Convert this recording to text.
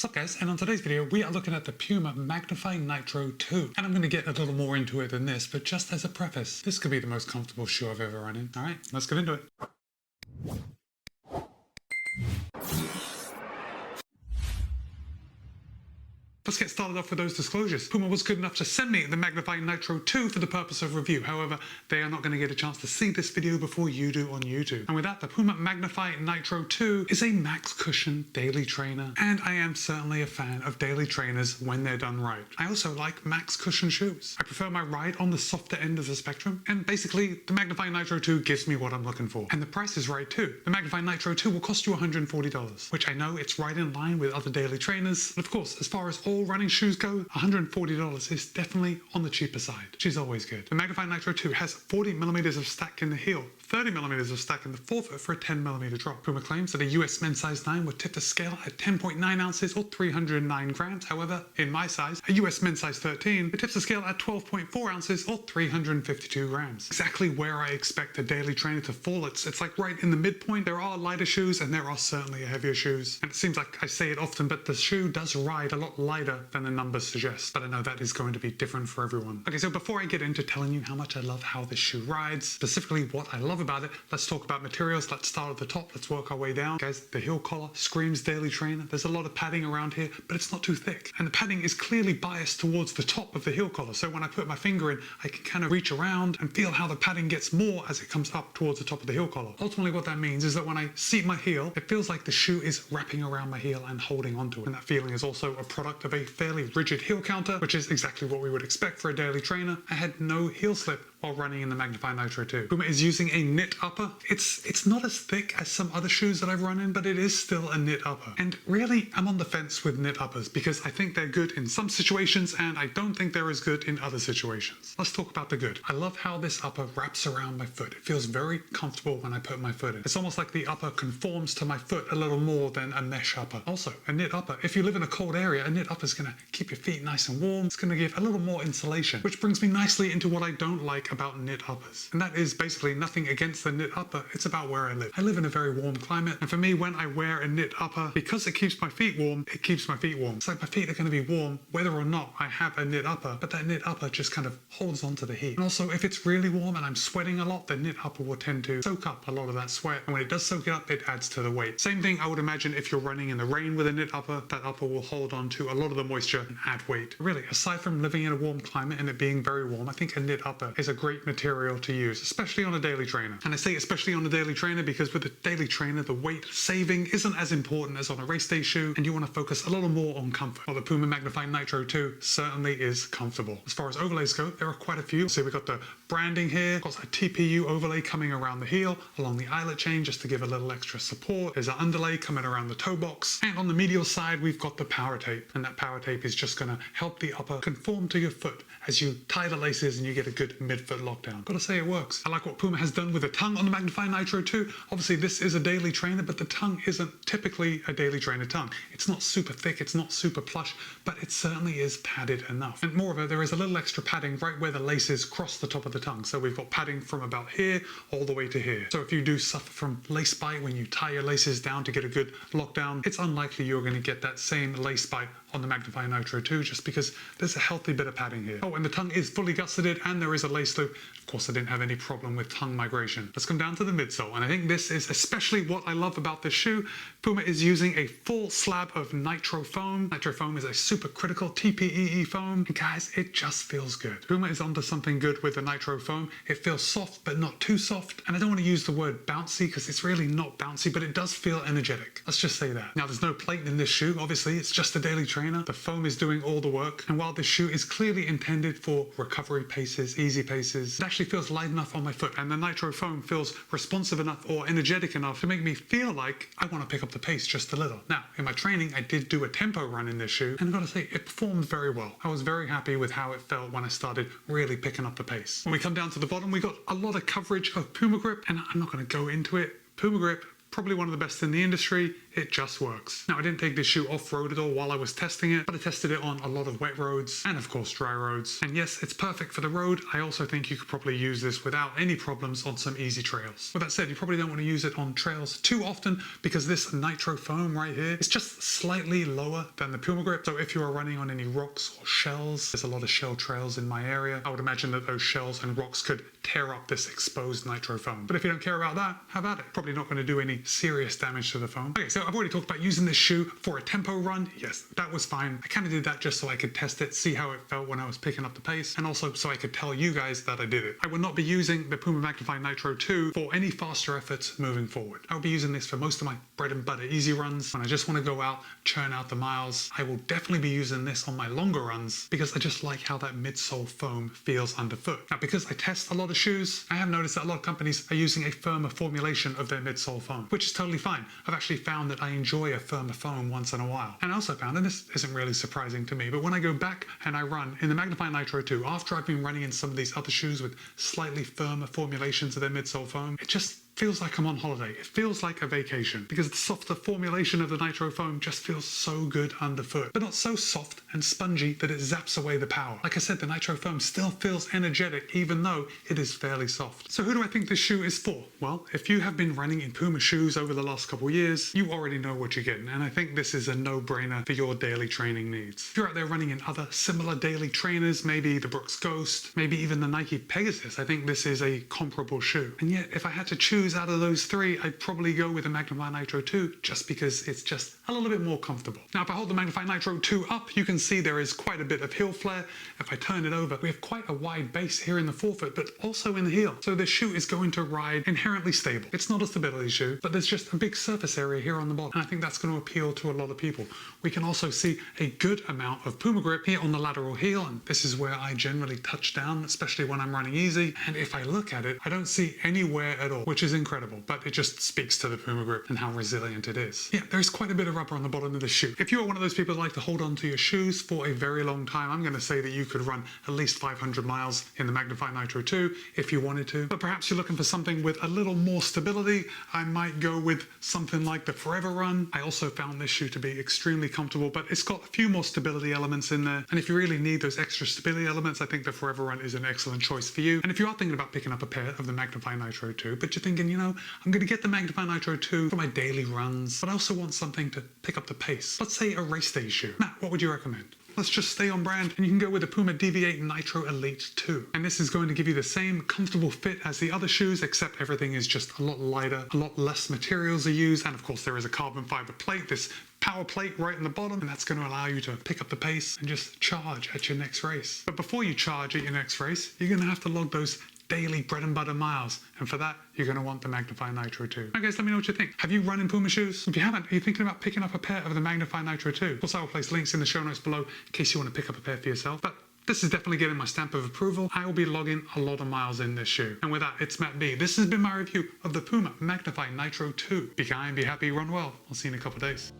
What's up guys, and on today's video we are looking at the Puma Magnify Nitro 2, and I'm going to get a little more into it than this, but just as a preface, this could be the most comfortable shoe I've ever run in. Alright, let's get into it. Let's get started off with those disclosures. Puma was good enough to send me the Magnify Nitro 2 for the purpose of review. However, they are not going to get a chance to see this video before you do on YouTube. And with that, the Puma Magnify Nitro 2 is a max cushion daily trainer, and I am certainly a fan of daily trainers when they're done right. I also like max cushion shoes. I prefer my ride on the softer end of the spectrum, and basically the Magnify Nitro 2 gives me what I'm looking for. And the price is right too. The Magnify Nitro 2 will cost you $140, which I know it's right in line with other daily trainers. And of course, as far as all running shoes go, $140 is definitely on the cheaper side, which is always good. The Magnify Nitro 2 has 40mm of stack in the heel, 30mm of stack in the forefoot for a 10mm drop. Puma claims that a US men's size 9 would tip the scale at 10.9 ounces or 309 grams. However, in my size, a US men's size 13, it tips the scale at 12.4 ounces or 352 grams. Exactly where I expect a daily trainer to fall. It's like right in the midpoint. There are lighter shoes and there are certainly heavier shoes. And it seems like I say it often, but the shoe does ride a lot lighter than the numbers suggest. But I know that is going to be different for everyone. Okay, so before I get into telling you how much I love how this shoe rides, specifically what I love about it, let's talk about materials. Let's start at the top. Let's work our way down. Guys, the heel collar screams daily trainer. There's a lot of padding around here, but it's not too thick. And the padding is clearly biased towards the top of the heel collar. So when I put my finger in, I can kind of reach around and feel how the padding gets more as it comes up towards the top of the heel collar. Ultimately, what that means is that when I seat my heel, it feels like the shoe is wrapping around my heel and holding onto it. And that feeling is also a product of a fairly rigid heel counter, which is exactly what we would expect for a daily trainer. I had no heel slip while running in the Magnify Nitro 2. Puma is using a knit upper. It's not as thick as some other shoes that I've run in, but it is still a knit upper. And really, I'm on the fence with knit uppers because I think they're good in some situations and I don't think they're as good in other situations. Let's talk about the good. I love how this upper wraps around my foot. It feels very comfortable when I put my foot in. It's almost like the upper conforms to my foot a little more than a mesh upper. Also, a knit upper, if you live in a cold area, a knit upper is going to keep your feet nice and warm. It's going to give a little more insulation, which brings me nicely into what I don't like about knit uppers. And that is basically nothing against the knit upper, it's about where I live. I live in a very warm climate, and for me, when I wear a knit upper, because it keeps my feet warm, it keeps my feet warm. It's like my feet are going to be warm whether or not I have a knit upper, but that knit upper just kind of holds on to the heat. And also, if it's really warm and I'm sweating a lot, the knit upper will tend to soak up a lot of that sweat, and when it does soak it up, it adds to the weight. Same thing I would imagine if you're running in the rain with a knit upper, that upper will hold on to a lot of the moisture and add weight. Really, aside from living in a warm climate and it being very warm, I think a knit upper is a great material to use, especially on a daily trainer. And I say especially on a daily trainer because with a daily trainer, the weight saving isn't as important as on a race day shoe, and you want to focus a little more on comfort. Well, the Puma Magnify Nitro 2 certainly is comfortable. As far as overlays go, there are quite a few. So we've got the branding here, got a TPU overlay coming around the heel, along the eyelet chain just to give a little extra support. There's an underlay coming around the toe box. And on the medial side, we've got the power tape. And that power tape is just going to help the upper conform to your foot as you tie the laces and you get a good midfoot lockdown. Gotta say it works. I like what Puma has done with the tongue on the Magnify Nitro 2. Obviously this is a daily trainer, but the tongue isn't typically a daily trainer tongue. It's not super thick, it's not super plush, but it certainly is padded enough. And moreover, there is a little extra padding right where the laces cross the top of the tongue. So we've got padding from about here all the way to here. So if you do suffer from lace bite when you tie your laces down to get a good lockdown, it's unlikely you're going to get that same lace bite on the Magnify Nitro 2 just because there's a healthy bit of padding here. Oh, and the tongue is fully gusseted and there is a lace loop. Of course, I didn't have any problem with tongue migration. Let's come down to the midsole, and I think this is especially what I love about this shoe. Puma is using a full slab of nitro foam. Nitro foam is a super critical TPEE foam, and guys, it just feels good. Puma is onto something good with the nitro foam. It feels soft, but not too soft, and I don't want to use the word bouncy because it's really not bouncy, but it does feel energetic. Let's just say that. Now, there's no plate in this shoe. Obviously, it's just a daily trainer. The foam is doing all the work, and while this shoe is clearly intended for recovery paces, easy paces, it actually feels light enough on my foot, and the nitro foam feels responsive enough or energetic enough to make me feel like I want to pick up the pace just a little. Now, in my training, I did do a tempo run in this shoe, and I've got to say, it performed very well. I was very happy with how it felt when I started really picking up the pace. When we come down to the bottom, we got a lot of coverage of Puma Grip, and I'm not going to go into it. Puma Grip, probably one of the best in the industry. it just works. Now, I didn't take this shoe off-road at all while I was testing it, but I tested it on a lot of wet roads and of course dry roads. And yes, it's perfect for the road. I also think you could probably use this without any problems on some easy trails. With that said, you probably don't want to use it on trails too often because this nitro foam right here is just slightly lower than the Puma Grip. So if you are running on any rocks or shells, there's a lot of shell trails in my area, I would imagine that those shells and rocks could tear up this exposed nitro foam. But if you don't care about that, how about it? Probably not going to do any serious damage to the foam. Okay, so I've already talked about using this shoe for a tempo run. Yes, that was fine. I kind of did that just so I could test it, see how it felt when I was picking up the pace, and also so I could tell you guys that I did it. I will not be using the Puma Magnify Nitro 2 for any faster efforts moving forward. I'll be using this for most of my bread and butter easy runs when I just want to go out, churn out the miles. I will definitely be using this on my longer runs because I just like how that midsole foam feels underfoot. Now, because I test a lot of shoes, I have noticed that a lot of companies are using a firmer formulation of their midsole foam, which is totally fine. I've actually found that I enjoy a firmer foam once in a while. And I also found, and this isn't really surprising to me, but when I go back and I run in the Magnify Nitro 2, after I've been running in some of these other shoes with slightly firmer formulations of their midsole foam, it just feels like I'm on holiday. It feels like a vacation because the softer formulation of the nitro foam just feels so good underfoot, but not so soft and spongy that it zaps away the power. Like I said, the nitro foam still feels energetic even though it is fairly soft. So who do I think this shoe is for? Well, if you have been running in Puma shoes over the last couple of years, you already know what you're getting, and I think this is a no-brainer for your daily training needs. If you're out there running in other similar daily trainers, maybe the Brooks Ghost, maybe even the Nike Pegasus, I think this is a comparable shoe. And yet, if I had to choose out of those three, I'd probably go with the Magnify Nitro 2 just because it's just a little bit more comfortable. Now, if I hold the Magnify Nitro 2 up, you can see there is quite a bit of heel flare. If I turn it over, we have quite a wide base here in the forefoot, but also in the heel. So the shoe is going to ride inherently stable. It's not a stability shoe, but there's just a big surface area here on the bottom. And I think that's going to appeal to a lot of people. We can also see a good amount of Puma Grip here on the lateral heel, and this is where I generally touch down, especially when I'm running easy. And if I look at it, I don't see any wear at all, which is incredible, but it just speaks to the Puma Grip and how resilient it is. Yeah, there's quite a bit of rubber on the bottom of the shoe. If you are one of those people that like to hold on to your shoes for a very long time, I'm going to say that you could run at least 500 miles in the Magnify Nitro 2 if you wanted to. But perhaps you're looking for something with a little more stability. I might go with something like the Forever Run. I also found this shoe to be extremely comfortable, but it's got a few more stability elements in there. And if you really need those extra stability elements, I think the Forever Run is an excellent choice for you. And if you are thinking about picking up a pair of the Magnify Nitro 2, but you're thinking, you know, I'm going to get the Magnify Nitro 2 for my daily runs, but I also want something to pick up the pace. Let's say a race day shoe. Matt, what would you recommend? Let's just stay on brand and you can go with the Puma DV8 Nitro Elite 2. And this is going to give you the same comfortable fit as the other shoes, except everything is just a lot lighter, a lot less materials are used, and of course there is a carbon fiber plate, this power plate right in the bottom, and that's going to allow you to pick up the pace and just charge at your next race. But before you charge at your next race, you're going to have to log those daily bread and butter miles, and for that you're going to want the Magnify Nitro 2. Now guys, let me know what you think. Have you run in Puma shoes? If you haven't, are you thinking about picking up a pair of the Magnify Nitro 2? Of course, I will place links in the show notes below in case you want to pick up a pair for yourself, but this is definitely getting my stamp of approval. I will be logging a lot of miles in this shoe. And with that, it's Matt B. This has been my review of the Puma Magnify Nitro 2. Be kind, be happy, run well. I'll see you in a couple of days.